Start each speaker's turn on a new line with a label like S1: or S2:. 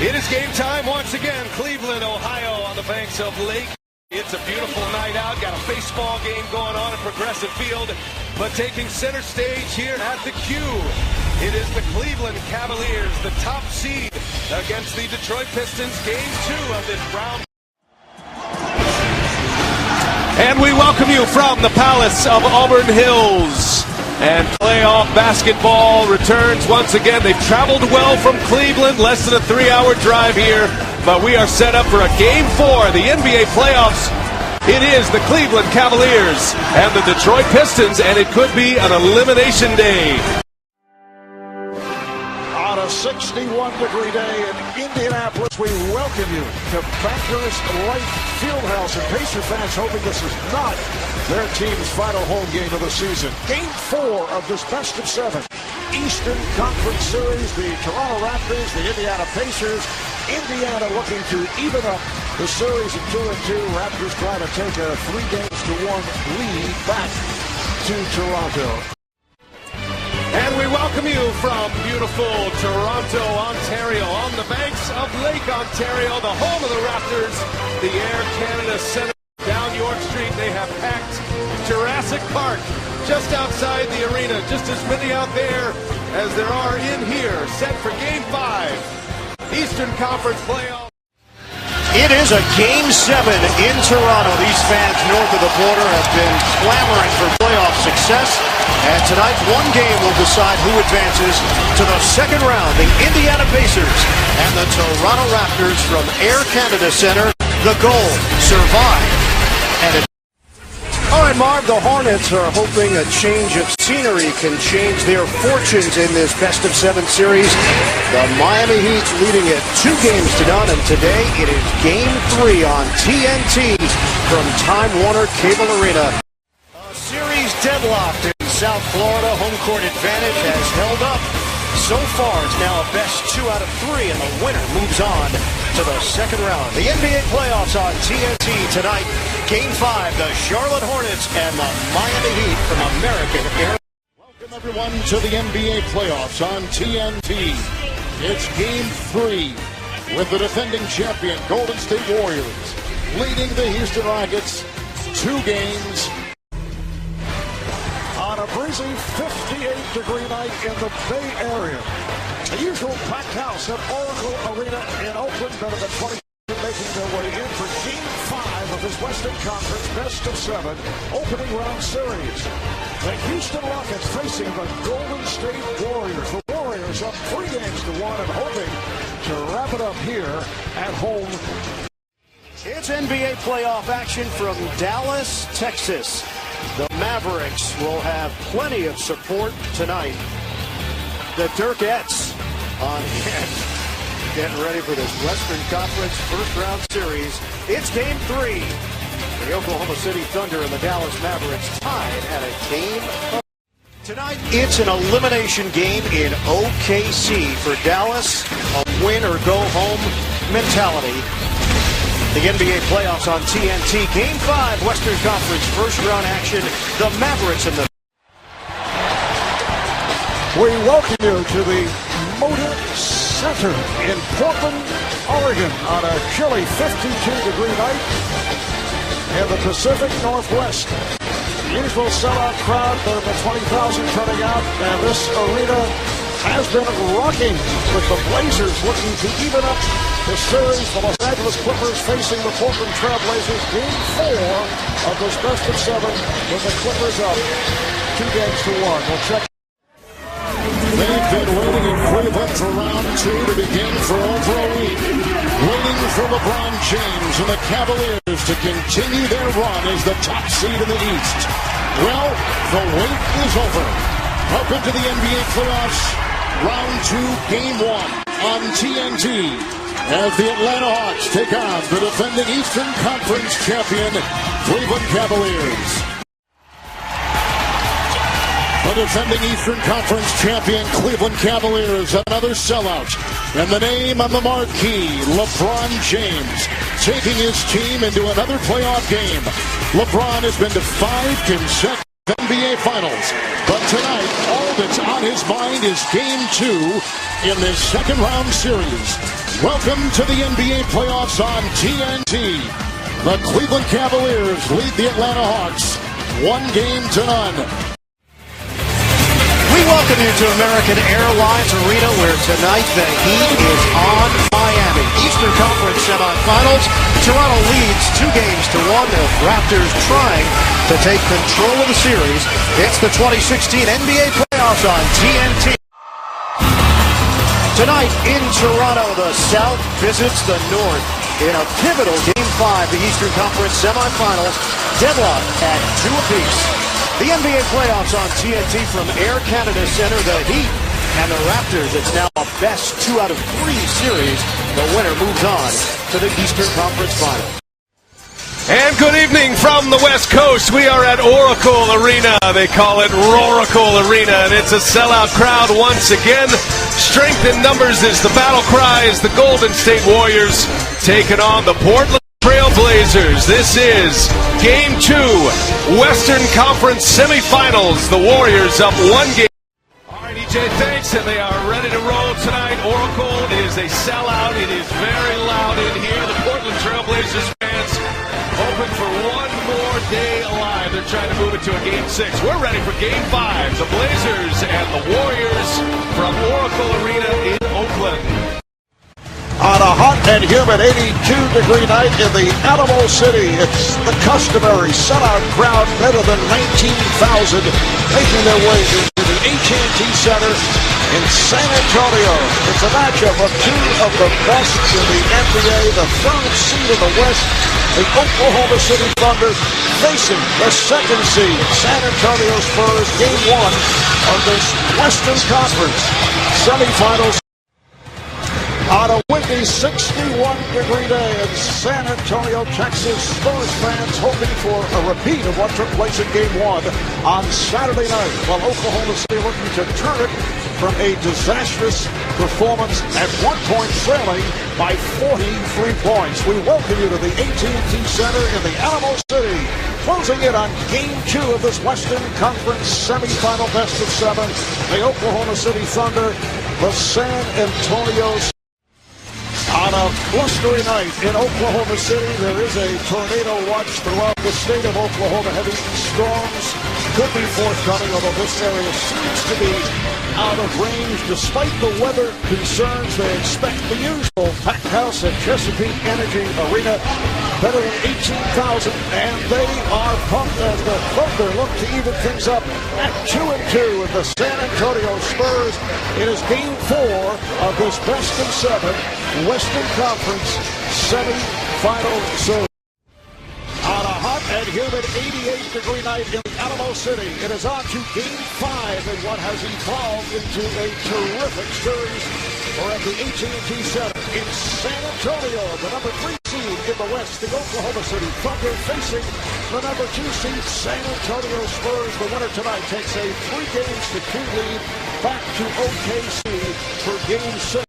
S1: It is game time once again. Cleveland, Ohio on the banks of Lake. It's a beautiful night out. Got a baseball game going on at Progressive Field. But taking center stage here at the Q, it is the Cleveland Cavaliers, the top seed, against the Detroit Pistons. Game 2 of this round. And we welcome you from the Palace of Auburn Hills. And playoff basketball returns once again. They've traveled well from Cleveland, less than a 3-hour drive here. But we are set up for a Game 4, the NBA playoffs. It is the Cleveland Cavaliers and the Detroit Pistons, and it could be an elimination day.
S2: On a 61-degree day in Indianapolis, we welcome you to Bankers Light Fieldhouse. And Pacer fans hoping this is not their team's final home game of the season. Game 4 of this best-of-7 Eastern Conference Series. The Toronto Raptors, the Indiana Pacers. Indiana looking to even up the series at 2-2. Raptors trying to take a 3-1 lead back to Toronto.
S1: And we welcome you from beautiful Toronto, Ontario, on the banks of Lake Ontario, the home of the Raptors, the Air Canada Centre. Down York Street, they have packed Jurassic Park just outside the arena. Just as many out there as there are in here, set for Game 5. Eastern Conference playoff.
S3: It is a Game 7 in Toronto. These fans north of the border have been clamoring for playoff success. And tonight, one game will decide who advances to the second round. The Indiana Pacers and the Toronto Raptors from Air Canada Centre. The goal, survive. And all right, Marv, the Hornets are hoping a change of scenery can change their fortunes in this best-of-7 series. The Miami Heat leading it 2-0, and today it is Game 3 on TNT from Time Warner Cable Arena. A series deadlocked in South Florida. Home court advantage has held up. So far, it's now a best 2 out of 3, and the winner moves on to the second round. The NBA playoffs on TNT tonight. Game 5, the Charlotte Hornets and the Miami Heat from American Air.
S2: Welcome, everyone, to the NBA playoffs on TNT. It's Game 3 with the defending champion Golden State Warriors leading the Houston Rockets 2 games. On a breezy 58-degree night in the Bay Area. The usual packed house at Oracle Arena in Oakland. Better than 20 making their way in for Game 5 of this Western Conference best-of-7 opening round series. The Houston Rockets facing the Golden State Warriors. The Warriors up 3-1 and hoping to wrap it up here at home.
S3: It's NBA playoff action from Dallas, Texas. The Mavericks will have plenty of support tonight. The Dirkettes on hand, getting ready for this Western Conference first-round series. It's Game 3. The Oklahoma City Thunder and the Dallas Mavericks tied at a game. Tonight, it's an elimination game in OKC for Dallas. A win-or-go-home mentality. The NBA playoffs on TNT. Game 5, Western Conference first-round action. The Mavericks and the...
S2: We welcome you to the Motor Center in Portland, Oregon on a chilly 52-degree night in the Pacific Northwest. The usual sellout crowd, there have been 20,000 turning out, and this arena has been rocking with the Blazers looking to even up the series. The Los Angeles Clippers facing the Portland Trailblazers. Game 4 of this best-of-7 with the Clippers up 2-1. We'll check. They've been waiting in Cleveland for round 2 to begin for over a week. Waiting for LeBron James and the Cavaliers to continue their run as the top seed in the East. Well, the wait is over. Up into the NBA playoffs, round 2, Game 1 on TNT. As the Atlanta Hawks take on the defending Eastern Conference champion, Cleveland Cavaliers. The defending Eastern Conference champion, Cleveland Cavaliers, another sellout. And the name on the marquee, LeBron James, taking his team into another playoff game. LeBron has been to 5 consecutive NBA Finals. But tonight, all that's on his mind is Game 2 in this second round series. Welcome to the NBA playoffs on TNT. The Cleveland Cavaliers lead the Atlanta Hawks 1-0.
S3: We welcome you to American Airlines Arena, where tonight the Heat is on Miami. Eastern Conference semifinals. Toronto leads 2-1. The Raptors trying to take control of the series. It's the 2016 NBA playoffs on TNT. Tonight in Toronto, the South visits the North in a pivotal Game 5, the Eastern Conference semifinals, deadlocked at 2 apiece. The NBA playoffs on TNT from Air Canada Centre. The Heat and the Raptors. It's now a best 2 out of 3 series. The winner moves on to the Eastern Conference Finals.
S1: And good evening from the West Coast. We are at Oracle Arena. They call it Roracle Arena, and it's a sellout crowd once again. Strength in numbers is the battle cry as the Golden State Warriors taking on the Portland Trail Blazers. This is Game 2, Western Conference semifinals. The Warriors up 1 game. All right, EJ, thanks, and they are ready to roll tonight. Oracle is a sellout. It is very loud in here. The Portland Trail Blazers fans hoping for one more day alive. They're trying to move it to a Game 6. We're ready for Game 5. The Blazers and the Warriors from Oracle Arena in Oakland.
S2: On a hot and humid 82-degree night in the Animal City, it's the customary sellout crowd, better than 19,000, making their way into the TNT Center in San Antonio. It's a matchup of 2 of the best in the NBA, the 3rd seed in the West, the Oklahoma City Thunder, facing the 2nd seed, San Antonio Spurs, Game 1 of this Western Conference semifinals. On a windy 61-degree day in San Antonio, Texas, Spurs fans hoping for a repeat of what took place in Game 1 on Saturday night, while Oklahoma City looking to turn it from a disastrous performance at one point trailing by 43 points. We welcome you to the AT&T Center in the Animal City, closing in on Game 2 of this Western Conference semifinal best of 7. The Oklahoma City Thunder, the San Antonio. On a blustery night in Oklahoma City, there is a tornado watch throughout the state of Oklahoma. Heavy storms could be forthcoming, although this area seems to be out of range. Despite the weather concerns, they expect the usual packed house at Chesapeake Energy Arena, better than 18,000, and they are pumped as the Thunder look to even things up at 2-2 with the San Antonio Spurs. It is Game 4 of this best of 7 Western Conference semi-final series. On a hot and humid 88-degree night in Animal City, it is on to Game 5 in what has evolved into a terrific series. We're at the AT&T Center in San Antonio, the number 3 seed in the West, the Oklahoma City Thunder facing the number 2 seed San Antonio Spurs. The winner tonight takes a 3-2 lead back to OKC for Game 6.